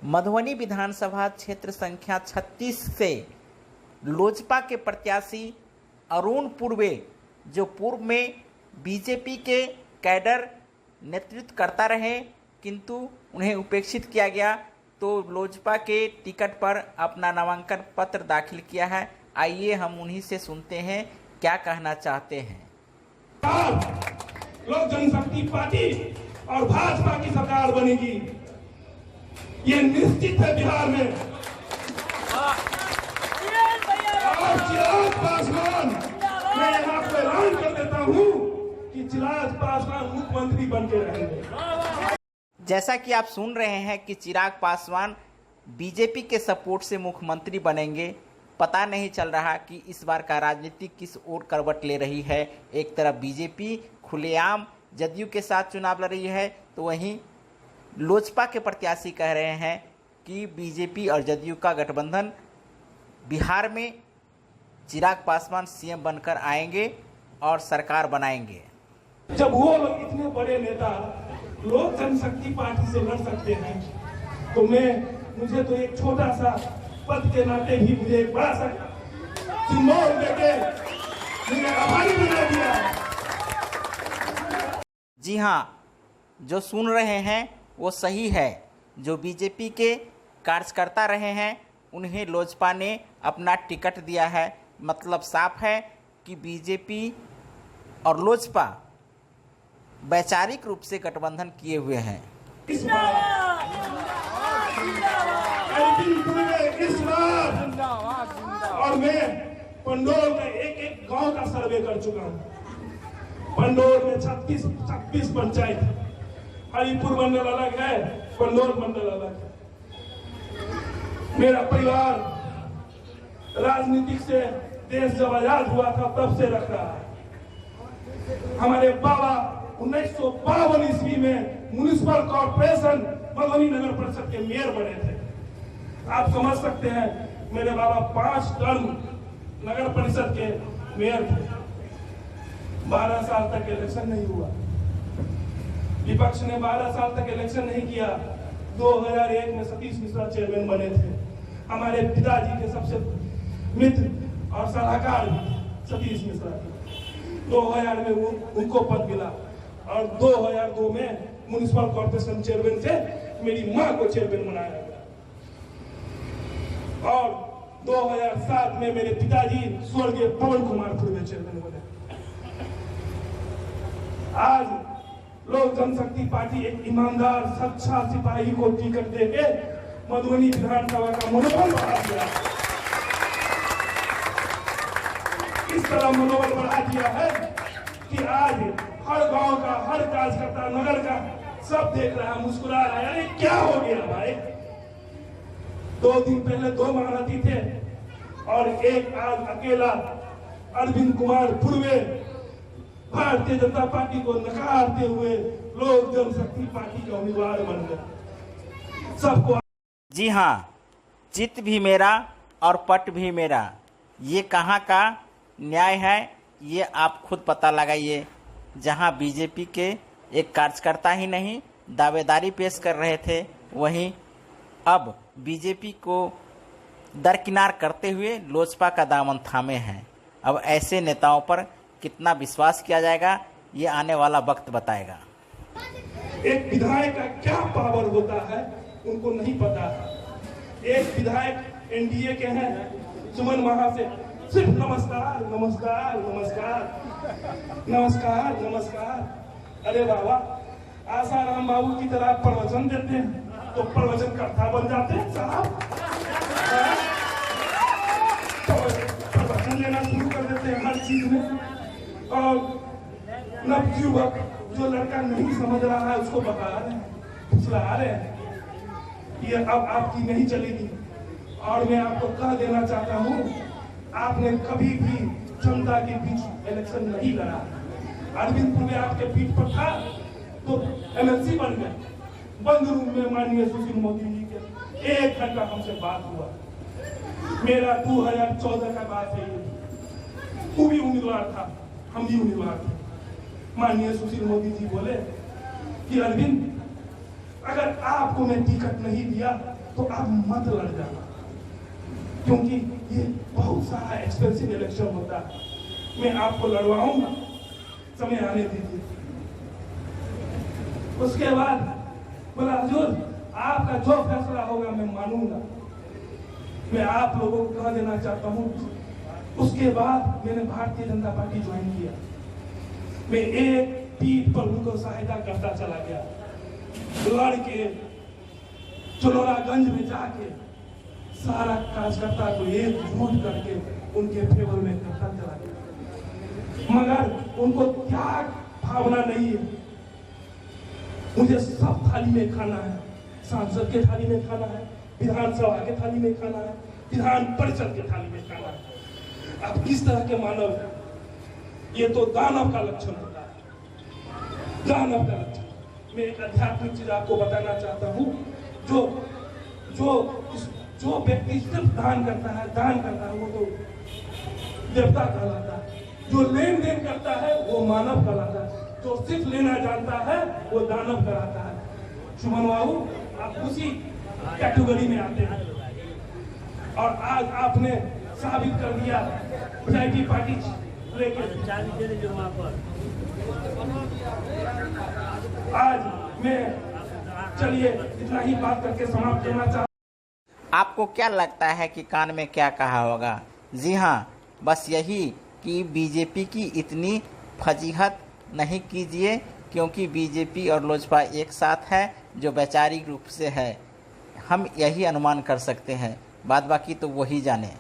मधुबनी विधानसभा क्षेत्र संख्या 36 से लोजपा के प्रत्याशी अरुण पूर्वे, जो पूर्व में बीजेपी के कैडर नेतृत्व करता रहे किंतु उन्हें उपेक्षित किया गया, तो लोजपा के टिकट पर अपना नामांकन पत्र दाखिल किया है। आइए हम उन्हीं से सुनते हैं क्या कहना चाहते हैं। लोक जनशक्ति पार्टी और भाजपा की सरकार बनेगी, ये निश्चित है बिहार में। और चिराग पासवान, मैं यहाँ पे ऐलान कर देता हूँ कि चिराग पासवान मुख्यमंत्री बन के रहेंगे। जैसा कि आप सुन रहे हैं कि चिराग पासवान बीजेपी के सपोर्ट से मुख्यमंत्री बनेंगे। पता नहीं चल रहा कि इस बार का राजनीति किस ओर करवट ले रही है। एक तरफ बीजेपी खुलेआम जदयू के साथ चुनाव लड़ रही है, तो वहीं लोजपा के प्रत्याशी कह रहे हैं कि बीजेपी और जदयू का गठबंधन बिहार में चिराग पासवान सीएम बनकर आएंगे और सरकार बनाएंगे। जब वो लोग इतने बड़े नेता लोक जनशक्ति पार्टी से लड़ सकते हैं, तो मुझे तो एक छोटा सा पद के नाते भी मुझे एक बड़ा सा सिंबल देके मुझे आभारी बना दिया। जी हाँ, जो सुन रहे हैं वो सही है। जो बीजेपी के कार्यकर्ता रहे हैं उन्हें लोजपा ने अपना टिकट दिया है। मतलब साफ है कि बीजेपी और लोजपा वैचारिक रूप से गठबंधन किए हुए हैं। इस बार और मैं पंडोल में एक गांव का सर्वे कर चुका हूं। पंडोल में 36 पंचायत, हरिपुर मंडल अलग है, पंडोल मंडल अलग है। मेरा परिवार राजनीतिक से देश जब आजाद हुआ था तब से रख रहा है। हमारे बाबा 1952 ईस्वी में म्युनिसिपल कॉर्पोरेशन मधुबनी नगर परिषद के मेयर बने थे। आप समझ सकते हैं, मेरे बाबा 5 टर्म नगर परिषद के मेयर थे। 12 साल तक इलेक्शन नहीं हुआ। विपक्ष ने 12 साल तक इलेक्शन नहीं किया। 2001 में सतीश मिश्रा चेयरमैन बने थे। हमारे पिताजी के सबसे मित्र और सलाहकार भी सतीश मिश्रा थे। 2000 में उनको पद मिला और 2002 में म्युनिसिपल कॉर्पोरेशन चेयरमैन से मेरी मां को चेयरमैन बनाया गया। और 2007 में मेरे पिताजी स्वर्गीय पवन कुमार पूर्वे चेयरमैन बने। आज लोक जनशक्ति पार्टी एक ईमानदार सच्चा सिपाही को टिकट देके मधुबनी विधानसभा का मनोबल बढ़ा दिया। इस तरह मनोबल बढ़ा दिया है कि आज हर गांव का, हर कार्यकर्ता, नगर का सब देख रहा है, मुस्कुरा रहा है। अरे क्या हो गया भाई? 2 दिन पहले 2 महारथी थे और एक आज अकेला अरविंद कुमार पूर्वे भारतीय जनता पार्टी को नकारते हुए लोक जनशक्ति पार्टी के उम्मीदवार बन गए। सबको जी हाँ, चित्त भी मेरा और पट भी मेरा, ये कहाँ का न्याय है ये आप खुद पता लगाइए। जहाँ बीजेपी के एक कार्यकर्ता ही नहीं दावेदारी पेश कर रहे थे, वहीं अब बीजेपी को दरकिनार करते हुए लोजपा का दामन थामे हैं। अब ऐसे नेताओं पर कितना विश्वास किया जाएगा ये आने वाला वक्त बताएगा। एक विधायक का क्या पावर होता है उनको नहीं पता। एक विधायक एनडीए के हैं, सुमन महा से सिर्फ नमस्कार नमस्कार नमस्कार नमस्कार नमस्कार। अरे बाबा, आसाराम बाबू की तरह प्रवचन देते हैं तो प्रवचन कर्ता बन जाते हैं साहब। प्रवचन लेना शुरू कर देते हैं हर चीज में। और नवयुवक जो लड़का नहीं समझ रहा है उसको बता रहे हैं, फुसला रहे हैं। ये अब आपकी नहीं चलेगी। और मैं आपको कह देना चाहता हूँ, आपने कभी भी जनता के बीच इलेक्शन नहीं लड़ा। अरविंद पूर्वे आपके पीठ पर था तो एमएलसी बन गए। बंद रूम में माननीय सुशील मोदी जी के 1 घंटा हमसे बात हुआ। मेरा 2014 का बात है। वो भी उम्मीदवार था, हम भी उम्मीदवार थे। माननीय सुशील मोदी जी बोले कि अरविंद, अगर आपको मैं टिकट नहीं दिया तो आप मत लड़ जाना, क्योंकि ये बहुत सारा एक्सपेंसिव इलेक्शन होता है। मैं आपको लड़वाऊंगा, समय आने दीजिए। उसके बाद बोला हुजूर आपका जो फैसला होगा मैं मानूंगा। मैं आप लोगों को कह देना चाहता हूं, उसके बाद मैंने भारतीय जनता पार्टी ज्वाइन किया। मैं एक पीठ पर उनको सहायता करता चला गया, लड़ के चुनौरागंज में जाके सारा कार्यकर्ता को एकजुट करके उनके फेवर में करता चला गया। मगर उनको त्याग भावना नहीं है। मुझे सब थाली में खाना है, सांसद के थाली में खाना है, विधानसभा के थाली में खाना है, विधान परिषद के थाली में खाना है। अब किस तरह के मानव है? ये तो दानव का लक्षण होता है, दानव का लक्षण। मैं एक आध्यात्मिक चीज आपको बताना चाहता हूँ। जो व्यक्ति सिर्फ दान करता है वो तो देवता कहलाता है। जो लेन देन करता है वो मानव कहलाता है। जो सिर्फ लेना जानता है वो दानव कहलाता है। सुमन बाबू आप उसी कैटेगरी में आते हैं और आज आपने साबित कर दिया वीआईपी पार्टी लेके। आज मैं चलिए इतना ही बात करके समाप्त करना चाहता हूं। आपको क्या लगता है कि कान में क्या कहा होगा? जी हाँ, बस यही कि बीजेपी की इतनी फजीहत नहीं कीजिए, क्योंकि बीजेपी और लोजपा एक साथ है जो वैचारिक रूप से है। हम यही अनुमान कर सकते हैं, बाद बाकी तो वही जाने।